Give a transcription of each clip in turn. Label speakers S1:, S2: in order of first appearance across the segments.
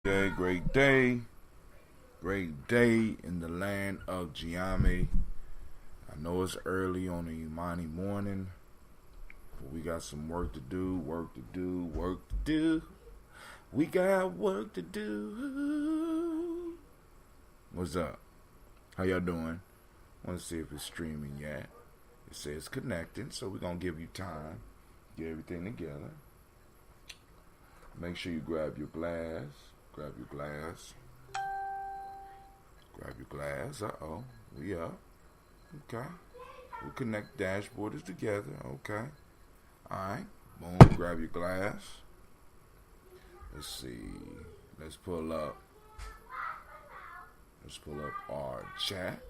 S1: Great day in the land of Gye-Nyame. I know it's early on a Imani morning, but we got some work to do. We got work to do. What's up? How y'all doing? Want to see if it's streaming yet. It says connecting, so we're going to give you time. Get everything together. Make sure you grab your glass. Uh-oh. We up. Okay. We connect dashboards together. Okay. Alright. Boom. Grab your glass. Let's see. Let's pull up our chat.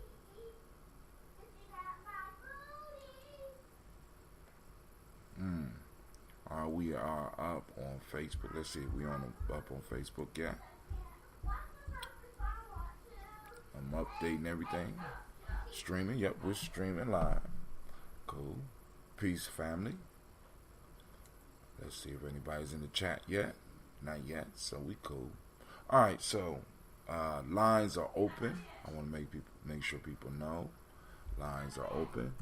S1: We are up on Facebook. Let's see if we up on Facebook yet. I'm updating everything. Streaming. Yep, we're streaming live. Cool. Peace, family. Let's see if anybody's in the chat yet. Not yet, so we cool. Alright, so lines are open. I want to make sure people know. Lines are open.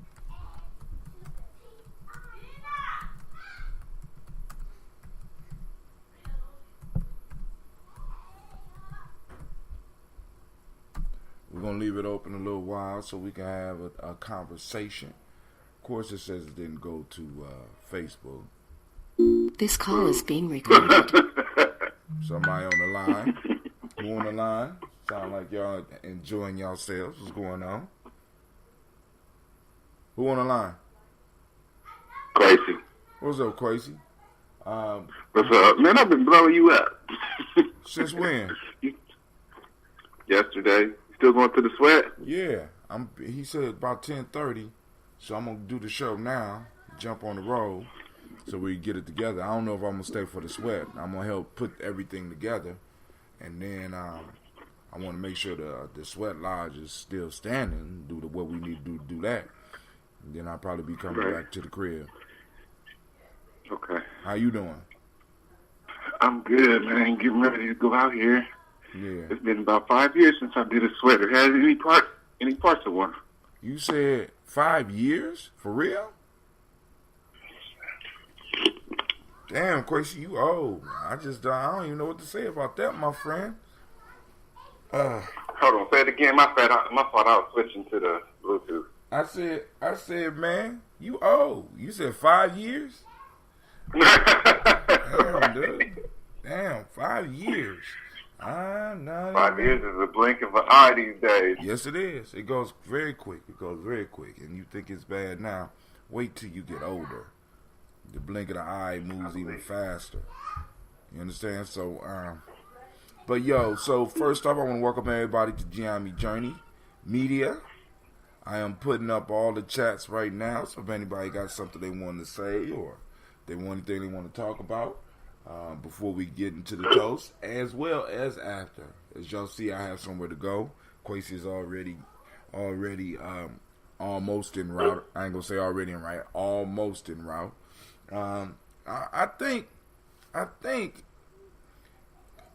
S1: We're going to leave it open a little while so we can have a conversation. Of course, it says it didn't go to Facebook.
S2: This call is being recorded.
S1: Somebody on the line. Who on the line? Sound like y'all enjoying yourselves. What's going on? Who on the line?
S3: Crazy.
S1: What's up, Crazy?
S3: What's up? Man, I've been blowing you up.
S1: Since when?
S3: Yesterday. Still going through the sweat?
S1: Yeah. He said about 10:30, so I'm going to do the show now, jump on the road, so we get it together. I don't know if I'm going to stay for the sweat. I'm going to help put everything together, and then I want to make sure the sweat lodge is still standing, do what we need to do that. And then I'll probably be coming back to the crib.
S3: Okay.
S1: How you doing?
S3: I'm good, man. Getting ready to go out here.
S1: Yeah.
S3: It's been about 5 years since I did a sweater. Had any parts of one?
S1: You said 5 years? For real? Damn, Quasi, you old. I don't even know what to say about that, my friend.
S3: Hold on, say it again. My fault, I was switching to the Bluetooth.
S1: I said, man, you old. You said 5 years? Damn, dude. Damn, 5 years.
S3: 5 years is a blink of an eye these days.
S1: Yes, it is. It goes very quick. And you think it's bad now. Wait till you get older. The blink of the eye moves even faster. You understand? So, but so first off, I want to welcome everybody to Gye-Nyame Journey Media. I am putting up all the chats right now. So if anybody got something they want to say or they want anything they want to talk about, before we get into the toast, as well as after. As y'all see, I have somewhere to go. Quasi is already almost en route. I ain't gonna say already en route. Almost en route. I think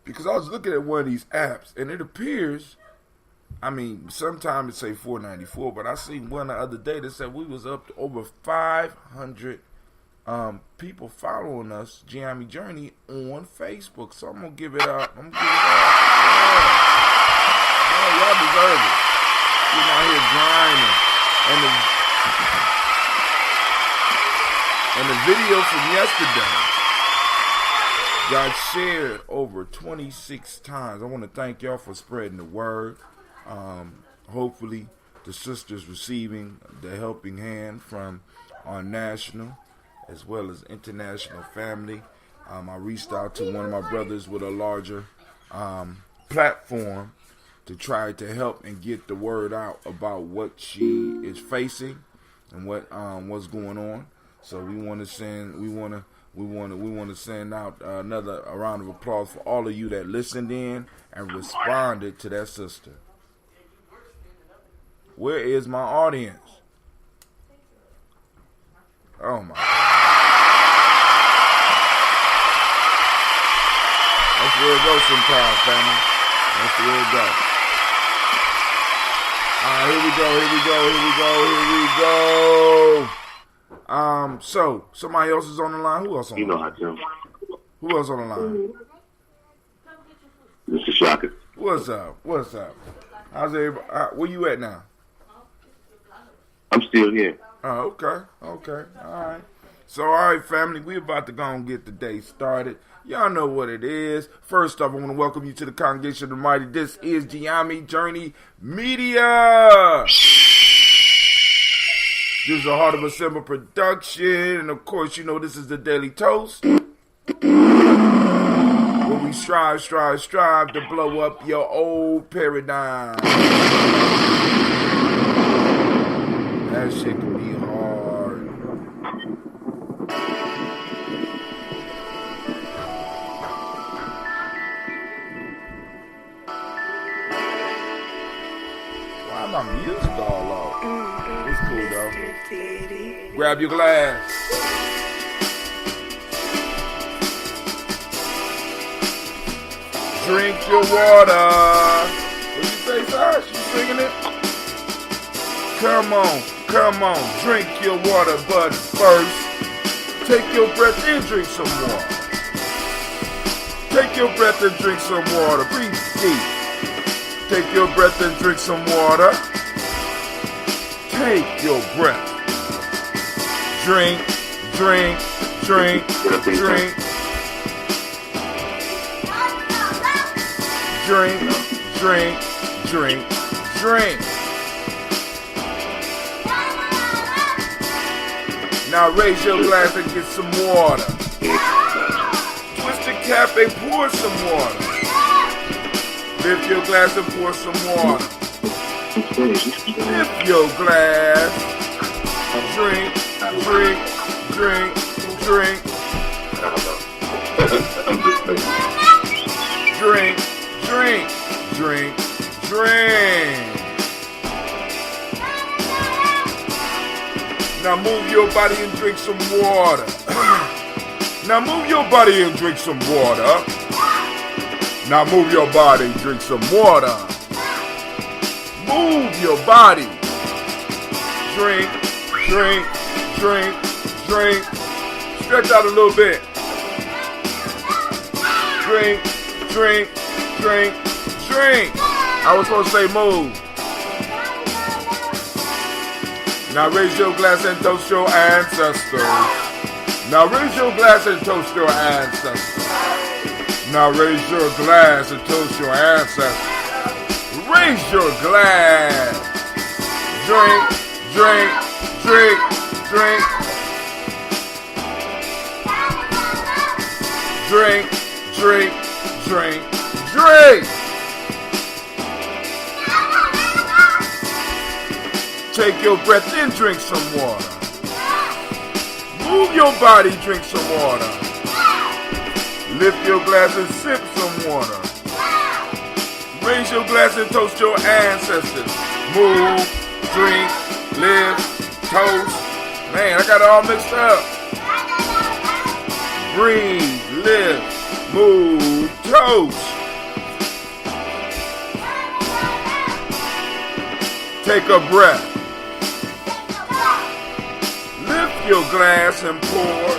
S1: because I was looking at one of these apps and it appears, I mean, sometimes it say 494, but I seen one the other day that said we was up to over 500 people following us, Gye-Nyame Journey, on Facebook. So I'm gonna give it up. Yeah. Y'all deserve it. You're out here grinding. And the video from yesterday got shared over 26 times. I want to thank y'all for spreading the word. Hopefully the sisters receiving the helping hand from our national as well as international family. I reached out to one of my brothers with a larger platform to try to help and get the word out about what she is facing and what's going on. So we want to send out another round of applause for all of you that listened in and responded to that sister. Where is my audience? Oh my God. the way it goes sometimes, family. That's the way it goes. Alright, here we go. So somebody else is on the line. Who else on the line?
S3: You know I do.
S1: Who else on the line?
S3: Mr. Shocker.
S1: What's up? How's everybody? Where you at now?
S3: I'm still here.
S1: Oh, okay. All right. So, all right, family, we about to go and get the day started. Y'all know what it is. First off, I want to welcome you to the Congregation of the Mighty. This is Gye-Nyame Journey Media. This is a Heart of a Simple production. And, of course, you know this is the Daily Toast. Where we strive to blow up your old paradigm. That shit can be hard. Why my music all off? It's cool though. Grab your glass. Drink your water. What you say, Sash? You singing it? Come on, drink your water, but first, take your breath and drink some water. Take your breath and drink some water. Breathe deep. Take your breath and drink some water. Take your breath. Drink. Drink. Now raise your glass and get some water. Twist the cap and pour some water. Lift your glass and pour some water. Lift your glass. Drink. Now move your body and drink some water. Now move your body and drink some water. Now move your body and drink some water. Move your body. Drink. Stretch out a little bit. Drink. I was supposed to say move. Now raise your glass and toast your ancestors. Now raise your glass and toast your ancestors. Now raise your glass and toast your ancestors. Raise your glass. Drink. Take your breath in, drink some water. Move your body, drink some water. Lift your glass and sip some water. Raise your glass and toast your ancestors. Move, drink, live, toast. Man, I got it all mixed up. Breathe, live, move, toast. Take a breath. Lift your glass and pour.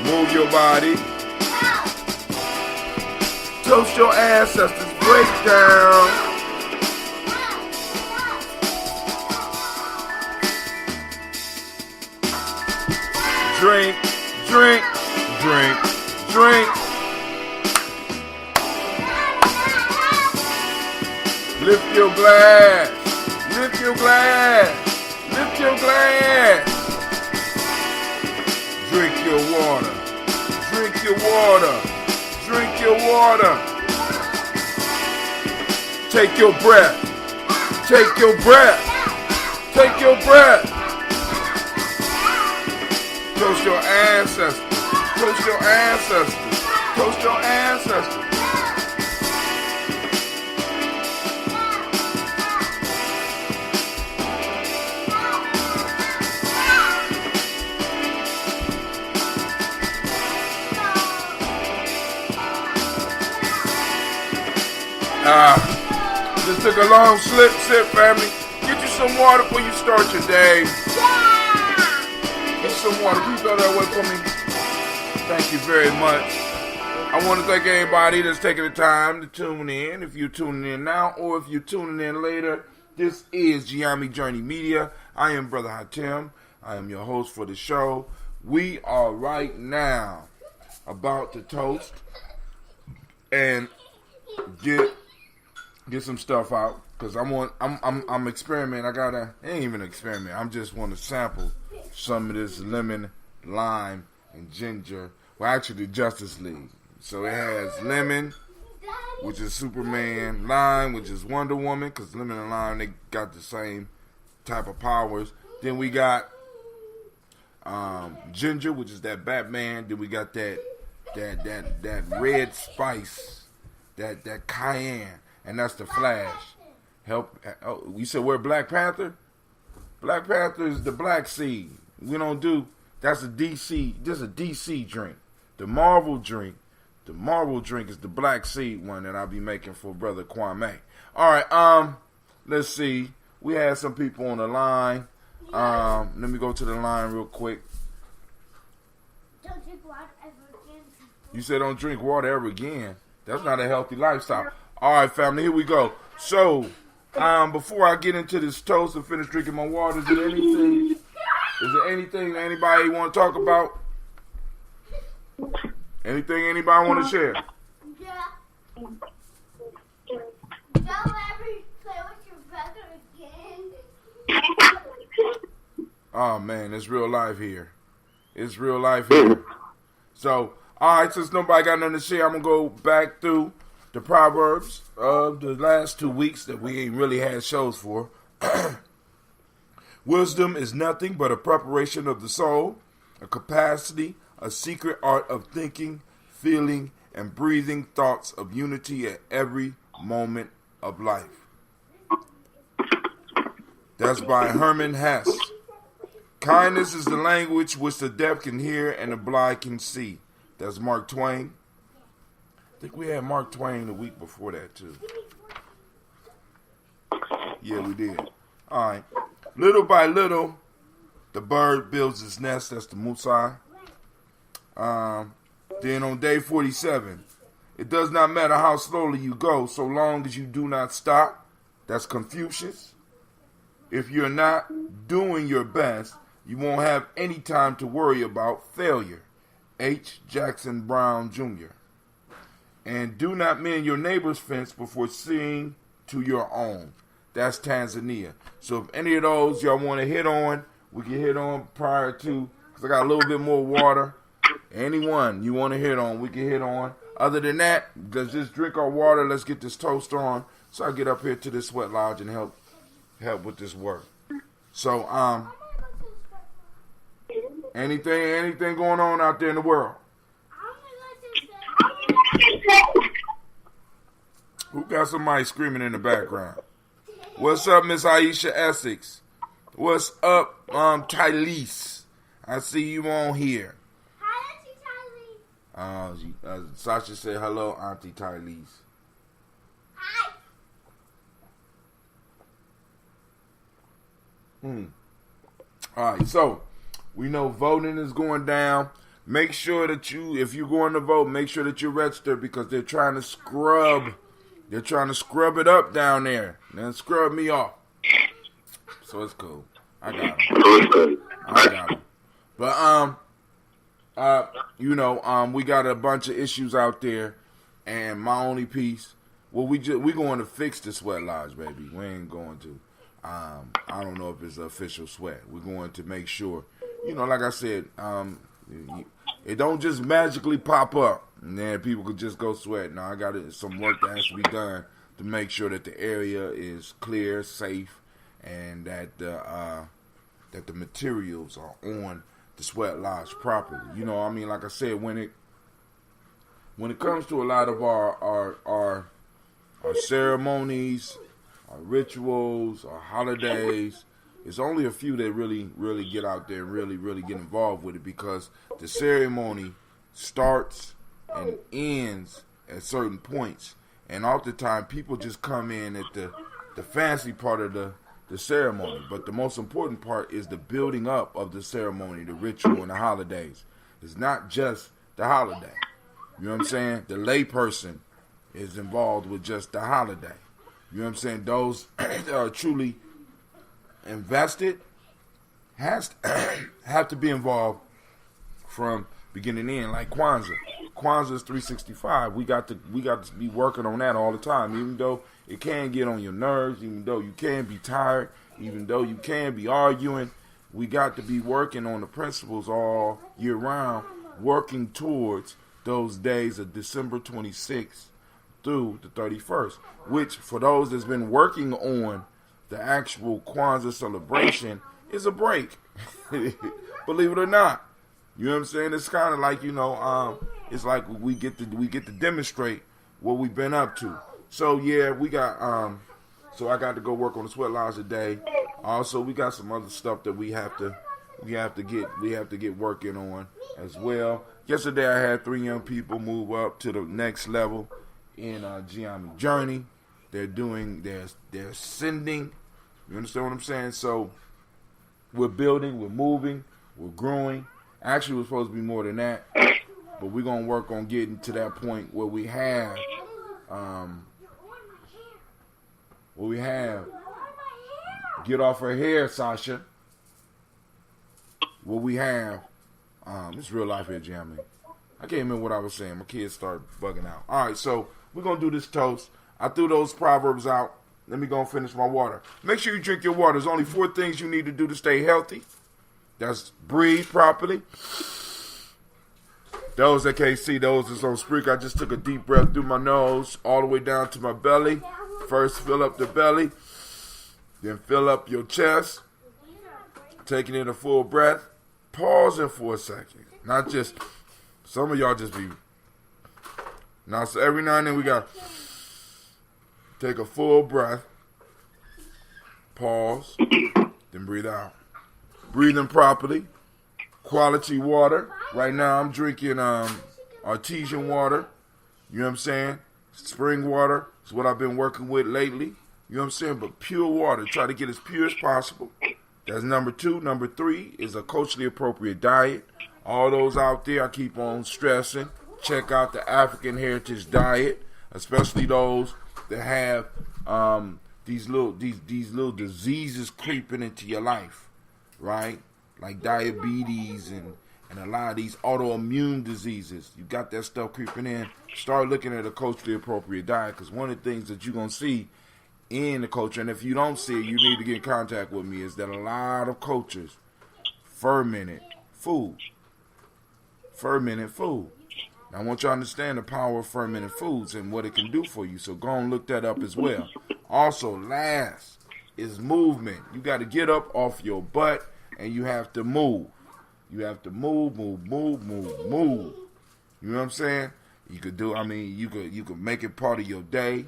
S1: Move your body. Toast your ancestors. Break down. Drink. Lift your glass. Drink your water. Take your breath. Toast your ancestors. Just took a long sip, family. Get you some water before you start your day. Get you some water. Can you throw that away for me? Thank you very much. I want to thank everybody that's taking the time to tune in. If you're tuning in now or if you're tuning in later, this is Gye-Nyame Journey Media. I am Brother Hatem. I am your host for the show. We are right now about to toast and get some stuff out because I'm experimenting. It ain't even an experiment. I just want to sample some of this lemon, lime, and ginger. Well, actually, Justice League. So it has lemon, which is Superman, lime, which is Wonder Woman, because lemon and lime, they got the same type of powers. Then we got ginger, which is that Batman. Then we got that red spice, that cayenne, and that's the Flash. You said we're Black Panther? Black Panther is the black seed. We don't do, that's a DC, this is a DC drink. The Marvel drink is the black seed one that I'll be making for Brother Kwame. Alright, let's see. We had some people on the line. Let me go to the line real quick.
S4: Don't drink water ever again.
S1: You said don't drink water ever again. That's not a healthy lifestyle. Alright, family, here we go. So, before I get into this toast and finish drinking my water, is there anything that anybody want to talk about? Anything anybody want to share?
S4: Yeah. Don't ever play with your brother again.
S1: Oh man, it's real life here. It's real life here. So, alright, since nobody got nothing to share, I'm going to go back through the Proverbs of the last 2 weeks that we ain't really had shows for. Wisdom is nothing but a preparation of the soul, a capacity, a secret art of thinking, feeling, and breathing thoughts of unity at every moment of life. That's by Herman Hesse. Kindness is the language which the deaf can hear and the blind can see. That's Mark Twain. I think we had Mark Twain the week before that too. Yeah, we did. All right. Little by little, the bird builds its nest. That's the Musai. Then on day 47, it does not matter how slowly you go, so long as you do not stop. That's Confucius. If you're not doing your best, you won't have any time to worry about failure. H. Jackson Brown Jr. And do not mend your neighbor's fence before seeing to your own. That's Tanzania. So if any of those y'all want to hit on, we can hit on prior to, because I got a little bit more water. Anyone you want to hit on, we can hit on. Other than that, let's just drink our water. Let's get this toast on. So I get up here to this sweat lodge and help with this work. So, anything going on out there in the world? Who got somebody screaming in the background? What's up, Miss Aisha Essex? What's up, Tylese? I see you on here.
S4: Hi, Auntie Tylee.
S1: Sasha said hello, Auntie Tylese.
S4: Hi.
S1: Alright, so we know voting is going down. Make sure that if you're going to vote, make sure that you register because they're trying to scrub. They're trying to scrub it up down there. Then scrub me off. So it's cool. I got them. But we got a bunch of issues out there, and my only piece. Well, we going to fix the sweat lodge, baby. We ain't going to. I don't know if it's an official sweat. We're going to make sure. Like I said, it don't just magically pop up and then people could just go sweat. No, I got some work that has to be done to make sure that the area is clear, safe, and that the materials are on the sweat lodge properly. Like I said, when it comes to a lot of our ceremonies, our rituals, our holidays, it's only a few that really get out there and really get involved with it because the ceremony starts and ends at certain points, And oftentimes people just come in at the fancy part of the ceremony. But the most important part is the building up of the ceremony, the ritual, and the holidays. It's not just the holiday. You know what I'm saying? The lay person is involved with just the holiday. You know what I'm saying? Those that are truly invested have to be involved from beginning to end, like Kwanzaa. Kwanzaa is 365. We got to be working on that all the time, even though it can get on your nerves, even though you can be tired, even though you can be arguing. We got to be working on the principles all year round, working towards those days of December 26th through the 31st, which for those that's been working on the actual Kwanzaa celebration is a break. Believe it or not. You know what I'm saying? It's kind of like, it's like we get to demonstrate what we've been up to. So yeah, we got so I got to go work on the sweat lodge today. Also, we got some other stuff that we have to get working on as well. Yesterday I had 3 young people move up to the next level in Gye-Nyame journey. They're ascending. You understand what I'm saying? So we're building, we're moving, we're growing. Actually, we're supposed to be more than that, but we're gonna work on getting to that point where we have get off her hair, Sasha. What we have, it's real life here, Gye-Nyame. I can't remember what I was saying. My kids start bugging out. All right, so we're gonna do this toast. I threw those proverbs out. Let me go and finish my water. Make sure you drink your water. There's only 4 things you need to do to stay healthy. That's breathe properly. Those that can't see, those is on Spreak. I just took a deep breath through my nose all the way down to my belly. First, fill up the belly. Then fill up your chest. Taking in a full breath. Pausing for a second. Not just, some of y'all just be. Now, so every now and then we got take a full breath. Pause. Then breathe out. Breathing properly. Quality water. Right now I'm drinking artesian water. You know what I'm saying? Spring water is what I've been working with lately. You know what I'm saying? But pure water. Try to get as pure as possible. That's number 2. Number 3 is a culturally appropriate diet. All those out there, I keep on stressing. Check out the African Heritage Diet. Especially those that have these little diseases creeping into your life. Right? Like diabetes and a lot of these autoimmune diseases. You got that stuff creeping in. Start looking at a culturally appropriate diet, because one of the things that you're going to see in the culture, and if you don't see it, you need to get in contact with me, is that a lot of cultures fermented food. Fermented food. Now, I want you to understand the power of fermented foods and what it can do for you, so go and look that up as well. Also, last is movement. You got to get up off your butt and you have to move. You have to move. You know what I'm saying? You could make it part of your day.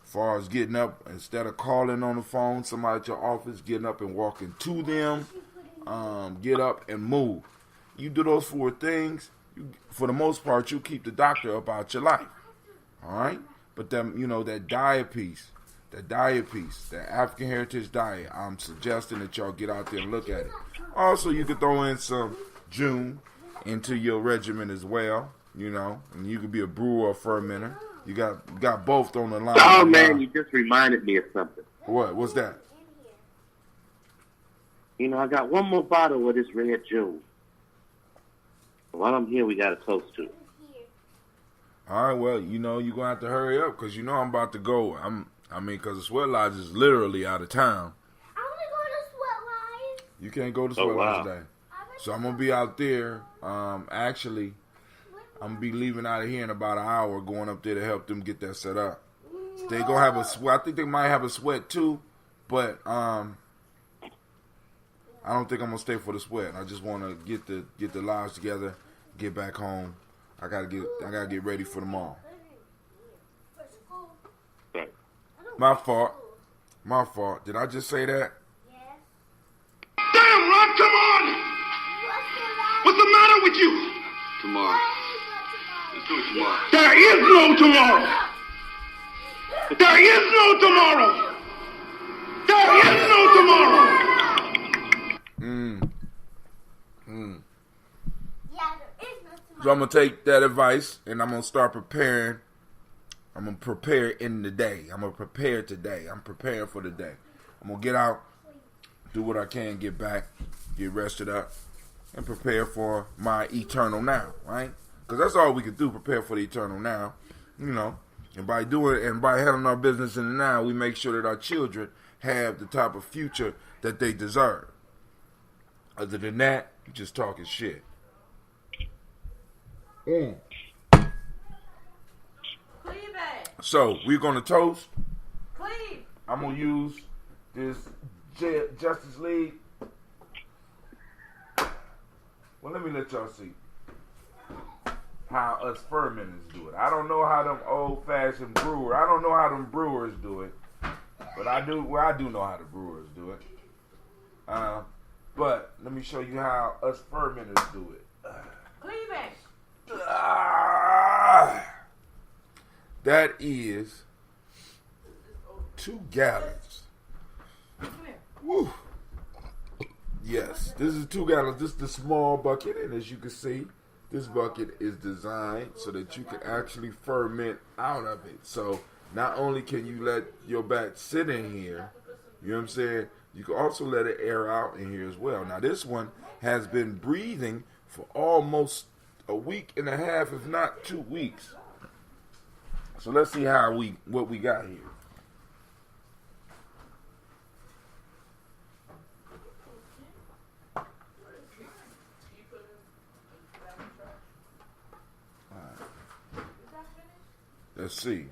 S1: As far as getting up, instead of calling on the phone, somebody at your office, getting up and walking to them. Get up and move. You do those 4 things, for the most part, you keep the doctor up out your life. All right? But then, that diet piece, that African Heritage Diet, I'm suggesting that y'all get out there and look at it. Also, you could throw in some June into your regimen as well, and you could be a brewer or fermenter. You got both on the line.
S3: Oh, man, you just reminded me of something.
S1: What? What's that?
S3: I got one more bottle of this red June. While I'm here, we got a toast to it.
S1: All right, well, you're going to have to hurry up, because I'm about to go. Because the sweat lodge is literally out of town.
S4: I want to go to sweat lodge.
S1: You can't go to sweat lodge today. So I'm going to be out there. Actually, I'm going to be leaving out of here in about an hour, going up there to help them get that set up. They going to have a sweat. I think they might have a sweat too, but I don't think I'm going to stay for the sweat. I just want to get the lodge together, get back home. I gotta get ready for tomorrow. My fault. Did I just say that?
S4: Yes.
S5: Damn, Ron, come on! What's the matter with you? Tomorrow. Let's do it tomorrow. There is no tomorrow! There is no tomorrow. There is no tomorrow.
S4: Yeah, there is no tomorrow.
S1: So I'm going to take that advice and I'm going to start preparing. I'm going to prepare in the day. I'm going to prepare today. I'm preparing for the day. I'm going to get out, do what I can, get back, get rested up, and prepare for my eternal now, right? Because that's all we can do, prepare for the eternal now, you know. And by doing and by handling our business in the now, we make sure that our children have the type of future that they deserve. Other than that, you're just talking shit. So, we're going to toast. I'm going to use this Justice League. Well, let me let y'all see how us fermenters do it. I don't know how them old-fashioned brewers, I don't know how them brewers do it. But I do know how the brewers do it. But let me show you how us fermenters do it. That is 2 gallons. Woo. Yes, this is 2 gallons. This is the small bucket, and as you can see, this bucket is designed so that you can actually ferment out of it. So not only can you let your batch sit in here, you know what I'm saying, you can also let it air out in here as well. Now this one has been breathing for almost a week and a half, if not 2 weeks. So let's see what we got here. Let's see.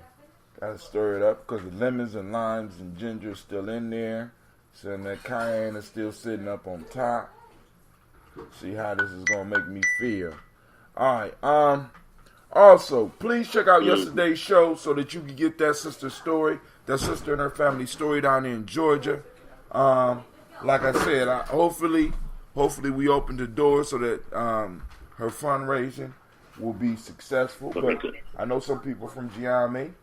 S1: Gotta stir it up because the lemons and limes and ginger are still in there. So that cayenne is still sitting up on top. See how this is gonna make me feel. Alright, also, please check out yesterday's show so that you can get that sister's story, that sister and her family story down there in Georgia. Like I said, hopefully we open the door so that her fundraising will be successful. But I know some people from Gye-Nyame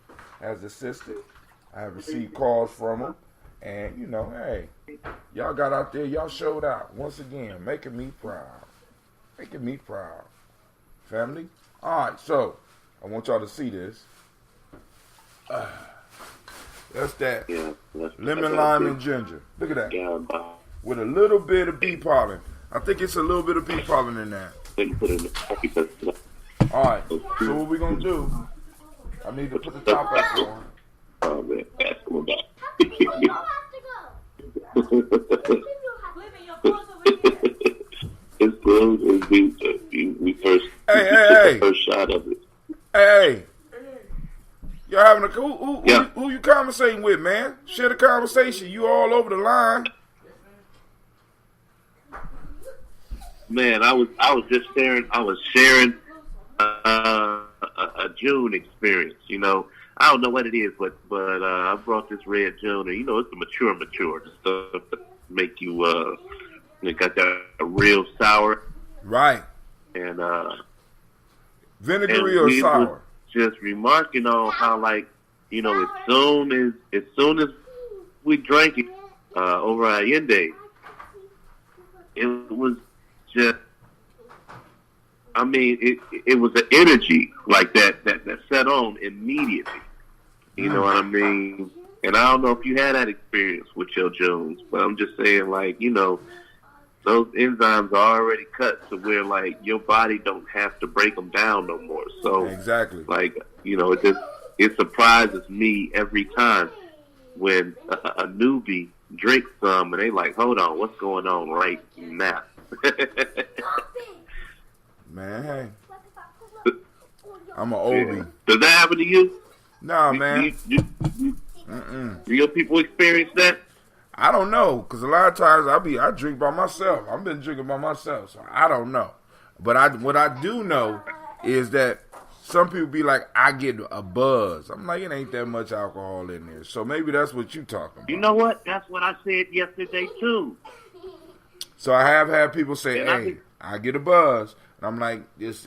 S1: has assisted. I have received calls from them. And, you know, hey, y'all got out there, y'all showed out. Once again, making me proud. Making me proud. Family? Alright, so, I want y'all to see this. That's that.
S6: Yeah,
S1: lemon, lime, and ginger. Look at that.
S6: Yeah,
S1: with a little bit of bee pollen. I think it's a little bit of bee pollen in there. Alright, so what we gonna do, I need to put the top back on.
S6: Oh man, ask him about
S4: You don't have to go.
S6: It's good as we first first shot of it.
S1: Hey, y'all having a who you conversating with, man? Share the conversation. You all over the line.
S6: Man, I was just sharing. I was sharing a June experience. You know, I don't know what it is, but I brought this red June, and you know, it's the mature, the stuff that make you it got that real sour,
S1: right?
S6: And
S1: vinegary or sour.
S6: Just remarking on how, like, you know, as soon as we drank it over at Allende, it was just, I mean, it was an energy like that set on immediately. You know what I mean? And I don't know if you had that experience with your Jones, but I'm just saying, like, you know, those enzymes are already cut to where, like, your body don't have to break them down no more. So,
S1: exactly,
S6: like, you know, it surprises me every time when a newbie drinks some and they like, hold on, what's going on right now?
S1: Man, hey, I'm an oldie.
S6: Yeah. Does that happen to you?
S1: Nah, man.
S6: Do your people experience that?
S1: I don't know, because a lot of times I drink by myself. I've been drinking by myself, so I don't know. But what I do know is that some people be like, I get a buzz. I'm like, it ain't that much alcohol in there. So maybe that's what you talking about.
S6: You know what? That's what I said yesterday, too.
S1: So I have had people say, hey, I get a buzz. And I'm like, it's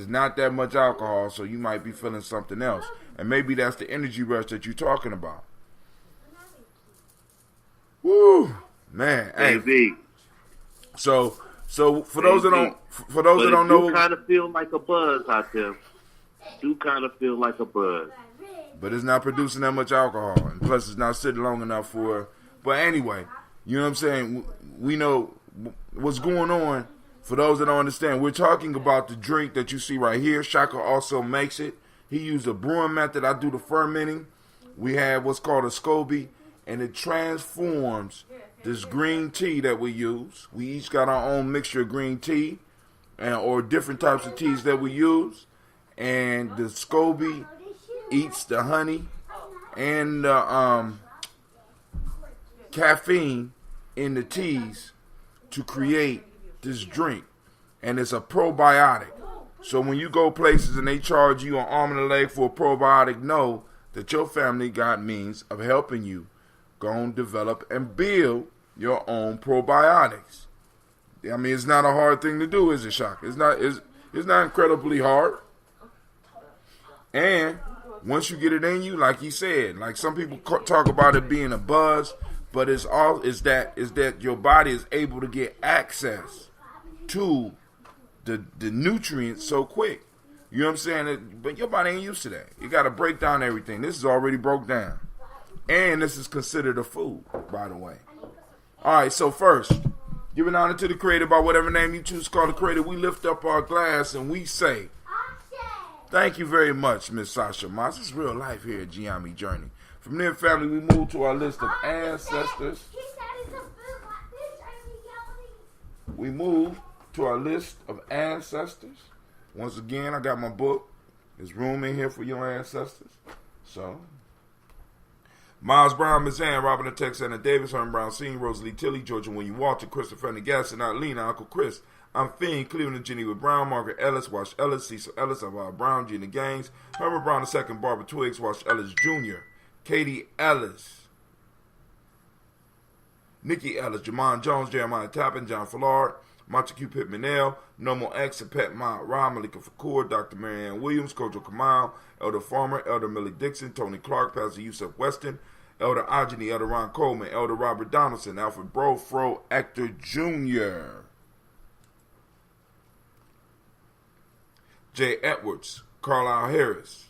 S1: not that much alcohol, so you might be feeling something else. And maybe that's the energy rush that you're talking about. Woo, man.
S6: Maybe.
S1: Hey. So for those that don't know,
S6: kind of feel like a buzz out there. Do kind of feel like a buzz.
S1: But it's not producing that much alcohol, and plus it's not sitting long enough for. But anyway, you know what I'm saying? We know what's going on. For those that don't understand, we're talking about the drink that you see right here. Shaka also makes it. He used a brewing method. I do the fermenting. We have what's called a SCOBY, and it transforms this green tea that we use. We each got our own mixture of green tea or different types of teas that we use. And the SCOBY eats the honey and the caffeine in the teas to create this drink. And it's a probiotic. So when you go places and they charge you an arm and a leg for a probiotic, know that your family got means of helping you go and develop and build your own probiotics. I mean, it's not a hard thing to do, is it, Shaka? It's not incredibly hard. And once you get it in you, like you said, like some people talk about it being a buzz, but it's that your body is able to get access to the nutrients so quick. You know what I'm saying? But your body ain't used to that. You got to break down everything. This is already broke down. And this is considered a food, by the way. All right, so first, giving honor to the Creator by whatever name you choose to call the Creator. We lift up our glass and we say, thank you very much, Miss Sasha Moss. It's real life here at Gye-Nyame Journey. From there, family, we move to our list of ancestors. We move to our list of ancestors. Once again, I got my book. There's room in here for your ancestors. So, Miles Brown, Miss Ann, Robin the Texana Davis, Herman Brown Sr., Rosalie Tilley, Georgia William Walter, Christopher Gasson, Lena, Uncle Chris. I'm Fiend, Cleveland Jenny with Brown, Margaret Ellis, Wash Ellis, Cecil Ellis, Alvaro Brown, Gina Gaines, Herman Brown II, Barbara Twiggs, Wash Ellis Jr., Katie Ellis, Nikki Ellis, Jamon Jones, Jeremiah Tappan, John Fallard, Montague Pittman L, Nomo X, Pet Ma, Ra, Malika Fakur, Dr. Marianne Williams, Kojo Kamal, Elder Farmer, Elder Millie Dixon, Tony Clark, Pastor Yusuf Weston, Elder Ajani, Elder Ron Coleman, Elder Robert Donaldson, Alfred Brofro, Actor Jr., Jay Edwards, Carlisle Harris,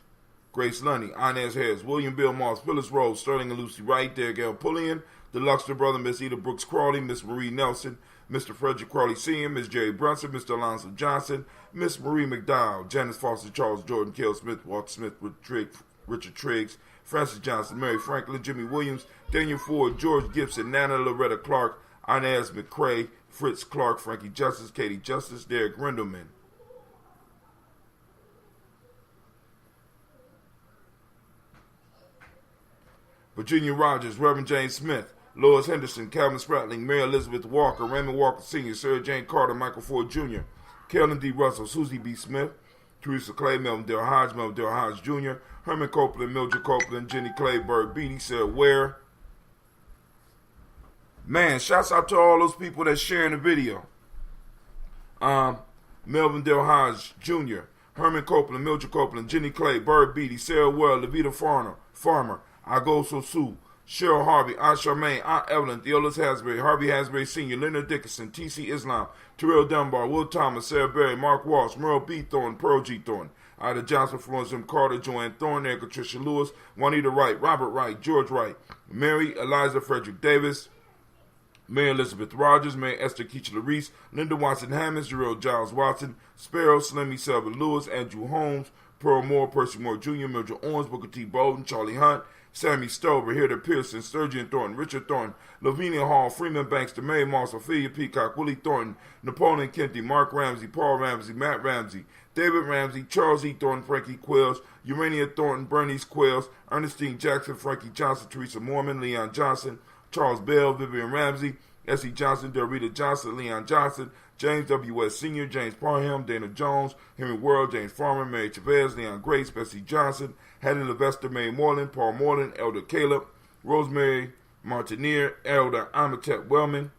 S1: Grace Lunny, Inez Harris, William Bill Moss, Phyllis Rose, Sterling and Lucy Wright, Derek L. Pullian, the Luxter brother, Miss Eda Brooks Crawley, Miss Marie Nelson, Mr. Frederick Crawley Sr., Miss Jerry Brunson, Mr. Alonzo Johnson, Miss Marie McDowell, Janice Foster, Charles Jordan, Kell Smith, Walter Smith, Richard Triggs, Francis Johnson, Mary Franklin, Jimmy Williams, Daniel Ford, George Gibson, Nana Loretta Clark, Inez McCrae, Fritz Clark, Frankie Justice, Katie Justice, Derek Rendelman. Virginia Rogers, Reverend James Smith, Lois Henderson, Calvin Spratling, Mary Elizabeth Walker, Raymond Walker Sr., Sarah Jane Carter, Michael Ford Jr., Kellen D. Russell, Susie B. Smith, Teresa Clay, Melvin Dale Hodge Jr., Herman Copeland, Mildred Copeland, Jenny Clay, Bird Beatty, Sarah Ware. Man, shouts out to all those people that's sharing the video. Melvin Dale Hodge Jr., Herman Copeland, Mildred Copeland, Jenny Clay, Bird Beatty, Sarah Ware, Levita Farmer, Agoso Sue, Cheryl Harvey, Aunt Charmaine, Aunt Evelyn, Theolis Hasbury, Harvey Hasbury Sr., Leonard Dickinson, T.C. Islam, Terrell Dunbar, Will Thomas, Sarah Berry, Mark Walsh, Merle B. Thorne, Pearl G. Thorne, Ida Johnson, Florence M. Carter, Joanne Thorne, Erica Tricia Lewis, Juanita Wright, Robert Wright, George Wright, Mary Eliza Frederick Davis, Mary Elizabeth Rogers, Mary Esther Keachler Reese, Linda Watson Hammonds, Jarrell Giles Watson, Sparrow, Slimmy Selva Lewis, Andrew Holmes, Pearl Moore, Percy Moore Jr., Mildred Owens, Booker T. Bolden, Charlie Hunt, Sammy Stover, Hilda Pearson, Sturgeon Thornton, Richard Thornton, Lavinia Hall, Freeman Banks, Mary Moss, Ophelia Peacock, Willie Thornton, Napoleon Kenty, Mark Ramsey, Paul Ramsey, Matt Ramsey, David Ramsey, Charles E. Thornton, Frankie Quills, Urania Thornton, Bernice Quills, Ernestine Jackson, Frankie Johnson, Teresa Mormon, Leon Johnson, Charles Bell, Vivian Ramsey, S.E. Johnson, Dorita Johnson, Leon Johnson, James W.S. Sr., James Parham, Dana Jones, Henry World, James Farmer, Mary Chavez, Leon Grace, Bessie Johnson, Hattie Levester, Mary Moreland, Paul Moreland, Elder Caleb, Rosemary Martineer, Elder Amatep Wellman,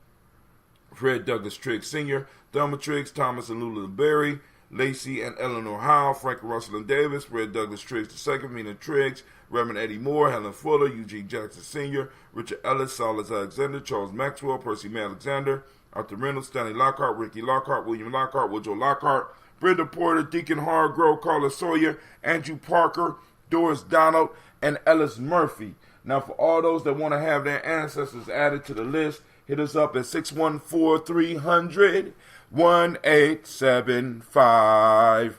S1: Fred Douglas Triggs Sr., Thelma Triggs, Thomas and Lula Berry, Lacey and Eleanor Howe, Frank Russell and Davis, Fred Douglas Triggs II, Mina Triggs, Reverend Eddie Moore, Helen Fuller, Eugene Jackson Sr., Richard Ellis, Silas Alexander, Charles Maxwell, Percy May Alexander, Arthur Reynolds, Stanley Lockhart, Ricky Lockhart, William Lockhart, Woodrow Lockhart, Brenda Porter, Deacon Hargrove, Carla Sawyer, Andrew Parker, Doris Donald, and Ellis Murphy. Now, for all those that want to have their ancestors added to the list, hit us up at 614-300-1875.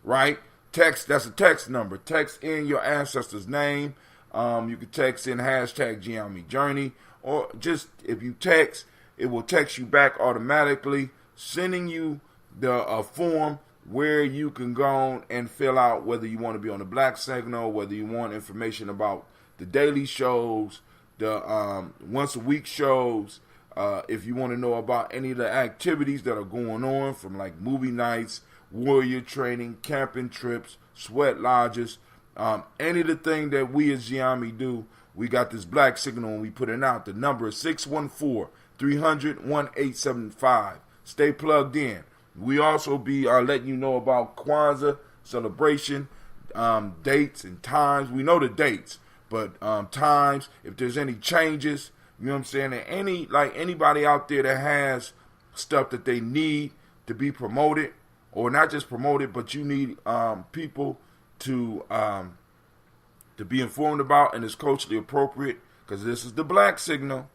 S1: Right? Text, that's a text number. Text in your ancestor's name. You can text in hashtag Gye-Nyame Journey. Or just, if you text, it will text you back automatically, sending you the form where you can go and fill out whether you want to be on the Black Signal, whether you want information about the daily shows, the once a week shows, if you want to know about any of the activities that are going on, from like movie nights, warrior training, camping trips, sweat lodges, any of the thing that we as Gye-Nyame do, we got this Black Signal and we put it out. The number is 614-300-1875. Stay plugged in. We also be letting you know about Kwanzaa celebration, dates and times. We know the dates, but times, if there's any changes, you know what I'm saying? And anybody out there that has stuff that they need to be promoted, or not just promoted, but you need people to be informed about, and it's culturally appropriate, because this is the Black Signal.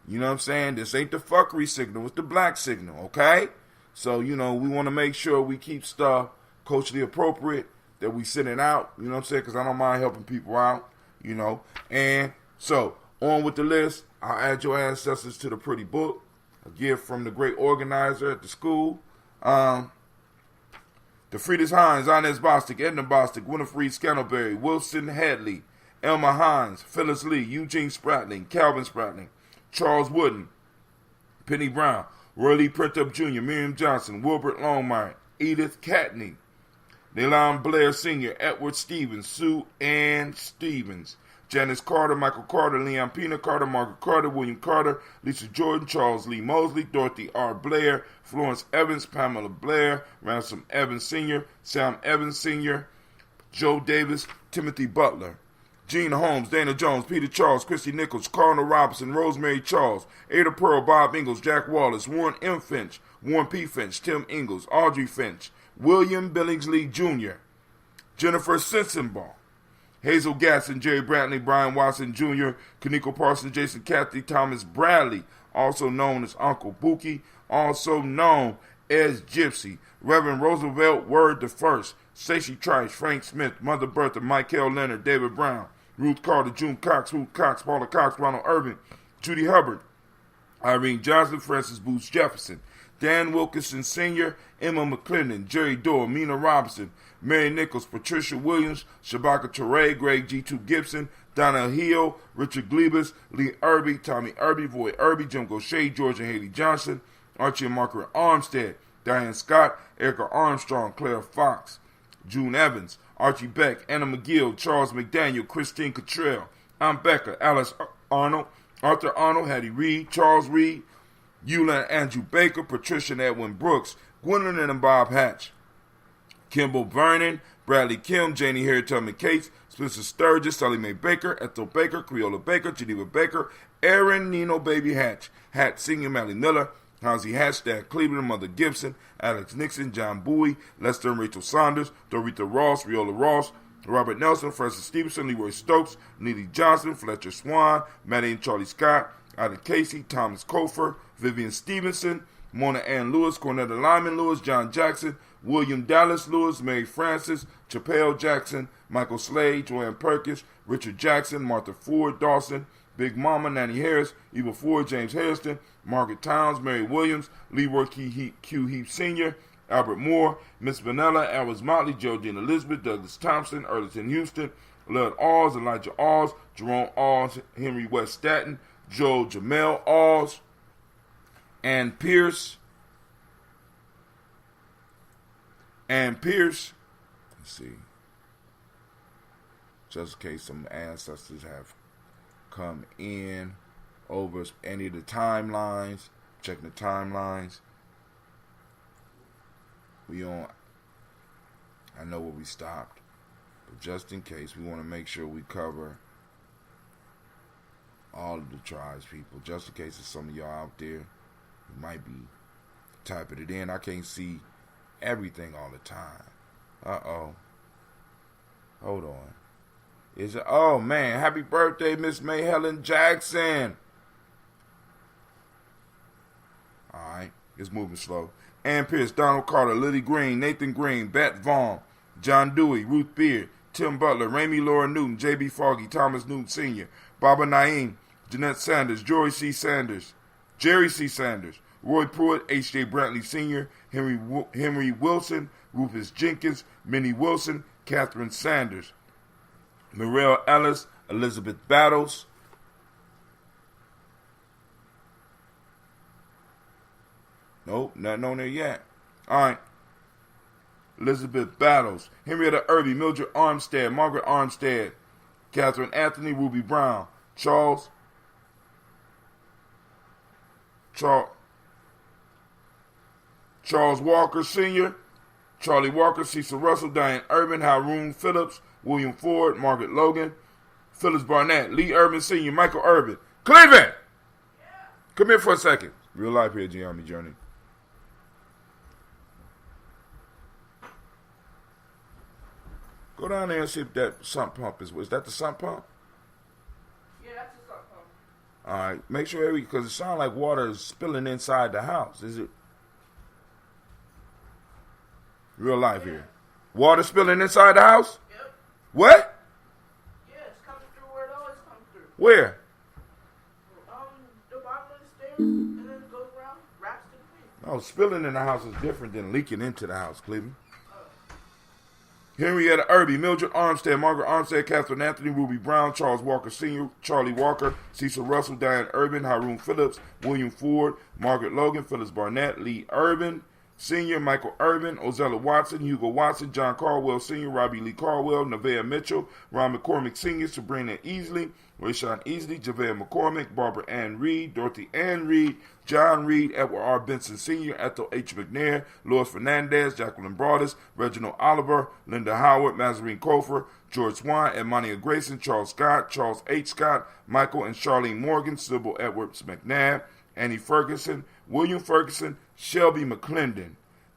S1: You know what I'm saying? This ain't the fuckery signal. It's the Black Signal, okay? So, we want to make sure we keep stuff culturally appropriate that we send it out. You know what I'm saying? Because I don't mind helping people out, And so, on with the list. I'll add your ancestors to the pretty book. A gift from the great organizer at the school. The Friedis Hines, Inez Bostic, Edna Bostic, Winifred Scantleberry, Wilson Hadley, Elma Hines, Phyllis Lee, Eugene Spratling, Calvin Spratling, Charles Wooden, Penny Brown, Roy Lee Printup Jr., Miriam Johnson, Wilbert Longmire, Edith Catney, Leland Blair Sr., Edward Stevens, Sue Ann Stevens, Janice Carter, Michael Carter, Leon Pena Carter, Margaret Carter, William Carter, Lisa Jordan, Charles Lee Mosley, Dorothy R. Blair, Florence Evans, Pamela Blair, Ransom Evans Sr., Sam Evans Sr., Joe Davis, Timothy Butler, Gene Holmes, Dana Jones, Peter Charles, Christy Nichols, Cardinal Robinson, Rosemary Charles, Ada Pearl, Bob Ingalls, Jack Wallace, Warren M. Finch, Warren P. Finch, Tim Ingalls, Audrey Finch, William Billingsley Jr., Jennifer Sensenbaugh, Hazel Gatson, Jerry Brantley, Brian Watson Jr., Kaneko Parsons, Jason Cathy, Thomas Bradley, also known as Uncle Bookie, also known as Gypsy, Reverend Roosevelt Word the First, Stacey Trice, Frank Smith, Mother Bertha, Michael Leonard, David Brown, Ruth Carter, June Cox, Ruth Cox, Paula Cox, Ronald Irvin, Judy Hubbard, Irene Johnson, Francis Booth Jefferson, Dan Wilkinson Sr., Emma McClendon, Jerry Dorr, Mina Robinson, Mary Nichols, Patricia Williams, Shabaka Toure, Greg G2 Gibson, Donna Hill, Richard Glebus, Lee Irby, Tommy Irby, Voy Irby, Jim Gaucher, George and Haley Johnson, Archie and Margaret Armstead, Diane Scott, Erica Armstrong, Claire Fox, June Evans, Archie Beck, Anna McGill, Charles McDaniel, Christine Cottrell, Ann Becker, Alice Arnold, Arthur Arnold, Hattie Reed, Charles Reed, Eula and Andrew Baker, Patricia and Edwin Brooks, Gwendolyn and Bob Hatch, Kimball Vernon, Bradley Kim, Janie Harriet Tubman Cates, Spencer Sturgis, Sally Mae Baker, Ethel Baker, Creola Baker, Geneva Baker, Aaron Nino Baby Hatch, Hatch Senior, Mally Miller, Housie Hatch, Dad Cleveland, Mother Gibson, Alex Nixon, John Bowie, Lester and Rachel Saunders, Dorita Ross, Riola Ross, Robert Nelson, Francis Stevenson, Leroy Stokes, Neely Johnson, Fletcher Swan, Maddie and Charlie Scott, Ida Casey, Thomas Kofer, Vivian Stevenson, Mona Ann Lewis, Cornetta Lyman Lewis, John Jackson, William Dallas Lewis, Mary Francis, Chappelle Jackson, Michael Slade, Joanne Perkins, Richard Jackson, Martha Ford, Dawson, Big Mama, Nanny Harris, Eva Ford, James Hairston, Margaret Towns, Mary Williams, Leroy Q. Heap Sr., Albert Moore, Miss Vanilla, Alice Motley, Geraldine Elizabeth, Douglas Thompson, Erlington Houston, Lud Alls, Elijah Alls, Jerome Alls, Henry West Staton, Joe Jamel Alls, Ann Pierce, let's see, just in case some ancestors have come in over any of the timelines, checking the timelines. We on I know where we stopped. But just in case, we want to make sure we cover all of the tribes people. Just in case there's some of y'all out there who might be typing it in. I can't see everything all the time. Uh-oh. Hold on. Is it? Oh, man. Happy birthday, Miss May Helen Jackson. All right. It's moving slow. Ann Pierce, Donald Carter, Liddy Green, Nathan Green, Bet Vaughn, John Dewey, Ruth Beard, Tim Butler, Ramey Laura Newton, J.B. Foggy, Thomas Newton Sr., Baba Naeem, Jeanette Sanders, Jory C. Sanders, Jerry C. Sanders, Roy Pruitt, H.J. Brantley Sr., Henry Wilson, Rufus Jenkins, Minnie Wilson, Catherine Sanders, Mirelle Ellis, Elizabeth Battles, nope, nothing on there yet. All right. Elizabeth Battles, Henrietta Irby, Mildred Armstead, Margaret Armstead, Catherine Anthony, Ruby Brown, Charles Walker Sr., Charlie Walker, Cecil Russell, Diane Urban, Haroon Phillips, William Ford, Margaret Logan, Phyllis Barnett, Lee Urban Sr., Michael Urban. Cleveland! Come here for a second. Real life here, Gye-Nyame Journey. Go down there and see if that sump pump is that the sump pump?
S7: Yeah, that's the sump pump.
S1: All right. Make sure because it sounds like water is spilling inside the house. Is it? Real life here. Water spilling inside the house?
S7: Yep.
S1: What?
S7: Yeah, it's coming through where it always comes through.
S1: Where?
S7: The bottom of the stairs, and then it goes around, wraps to the feet.
S1: Oh, spilling in the house is different than leaking into the house, Cleveland. Henrietta Irby, Mildred Armstead, Margaret Armstead, Catherine Anthony, Ruby Brown, Charles Walker Sr., Charlie Walker, Cecil Russell, Diane Urban, Haroon Phillips, William Ford, Margaret Logan, Phyllis Barnett, Lee Urban Sr., Michael Urban, Ozella Watson, Hugo Watson, John Caldwell Sr., Robbie Lee Caldwell, Nevaeh Mitchell, Ron McCormick Sr., Sabrina Easley, Rayshawn Easley, Javale McCormick, Barbara Ann Reed, Dorothy Ann Reed, John Reed, Edward R. Benson Sr., Ethel H. McNair, Louis Fernandez, Jacqueline Broadus, Reginald Oliver, Linda Howard, Mazarine Kofer, George Swan, Edmonia Grayson, Charles Scott, Charles H. Scott, Michael and Charlene Morgan, Sybil Edwards McNabb, Annie Ferguson, William Ferguson, Shelby McClendon,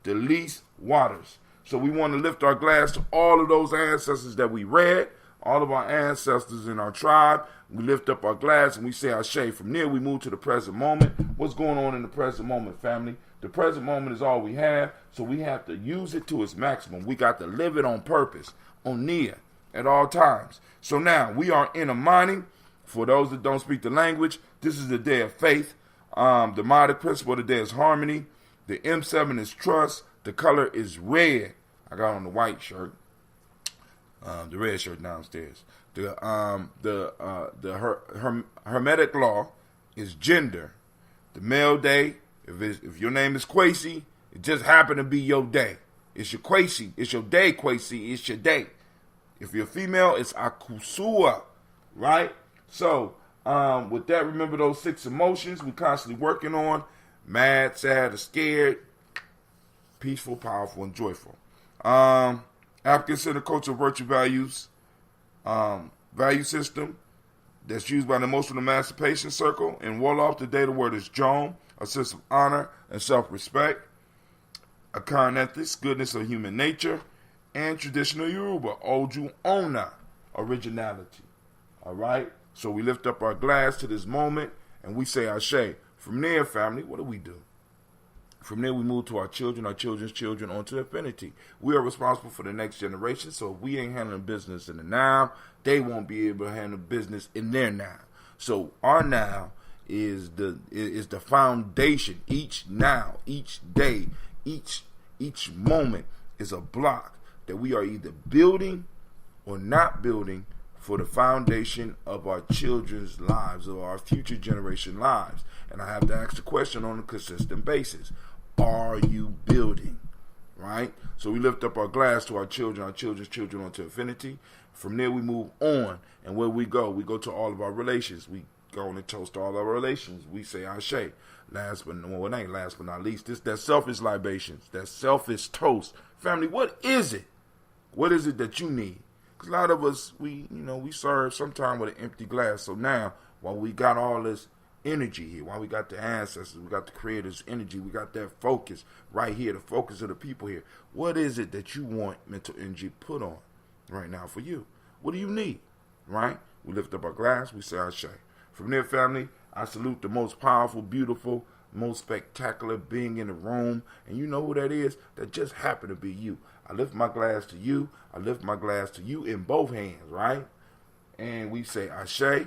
S1: Delise Waters. So we want to lift our glass to all of those ancestors that we read, all of our ancestors in our tribe. We lift up our glass and we say Ashe. From there, we move to the present moment. What's going on in the present moment, family? The present moment is all we have, so we have to use it to its maximum. We got to live it on purpose, on Nia, at all times. So now, we are in Imani. For those that don't speak the language, this is the day of faith. The Modic principle of the day is harmony. The M7 is trust. The color is red. I got on the white shirt. The red shirt downstairs. The Hermetic law is gender. The male day, if your name is Kwesi, it just happened to be your day. It's your Kwesi. It's your day, Kwesi. It's your day. If you're female, it's Akusua, right? So, with that, remember those 6 emotions we're constantly working on. Mad, sad, or scared. Peaceful, powerful, and joyful. African Center Culture Virtue Values value system that's used by the Emotional Emancipation Circle. In Wolof, today the word is Jom, a sense of honor and self-respect. Akan ethics, goodness of human nature. And traditional Yoruba, Oju Ona, originality. All right? So we lift up our glass to this moment and we say Ashe. From there, family, what do? From there, we move to our children, our children's children, onto infinity. We are responsible for the next generation, so if we ain't handling business in the now, they won't be able to handle business in their now. So our now is the foundation. Each now, each day, each moment is a block that we are either building or not building for the foundation of our children's lives, or our future generation lives. And I have to ask the question on a consistent basis. Are you building? Right? So we lift up our glass to our children, our children's children, onto infinity. From there we move on. And where we go to all of our relations. We go on and toast all our relations. We say Ashe. Last but not least, this that selfish libations, that selfish toast. Family, what is it? What is it that you need? Because a lot of us, we serve sometime with an empty glass. So now, while we got all this energy here, while we got the ancestors, we got the creator's energy, we got that focus right here, the focus of the people here. What is it that you want mental energy put on right now for you? What do you need? Right? We lift up our glass, we say Ashe. From there, family, I salute the most powerful, beautiful, most spectacular being in the room. And you know who that is? That just happened to be you. I lift my glass to you. I lift my glass to you in both hands, right? And we say Ashe,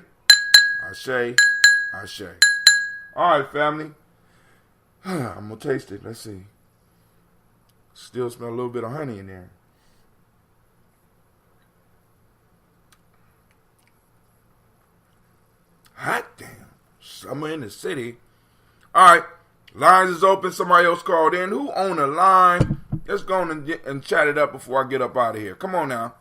S1: Ashe, Ashe. All right, family. I'm going to taste it. Let's see. Still smell a little bit of honey in there. Hot damn. Summer in the city. All right. Lines is open. Somebody else called in. Who on the line? Let's go on and chat it up before I get up out of here. Come on now.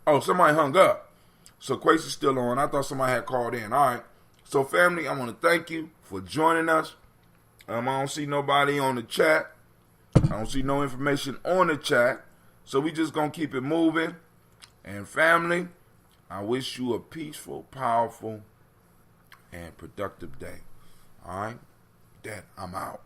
S1: Oh, somebody hung up. So Quace is still on. I thought somebody had called in. All right. So family, I want to thank you for joining us. I don't see nobody on the chat. I don't see no information on the chat. So we just going to keep it moving. And family, I wish you a peaceful, powerful, and productive day. All right? That I'm out.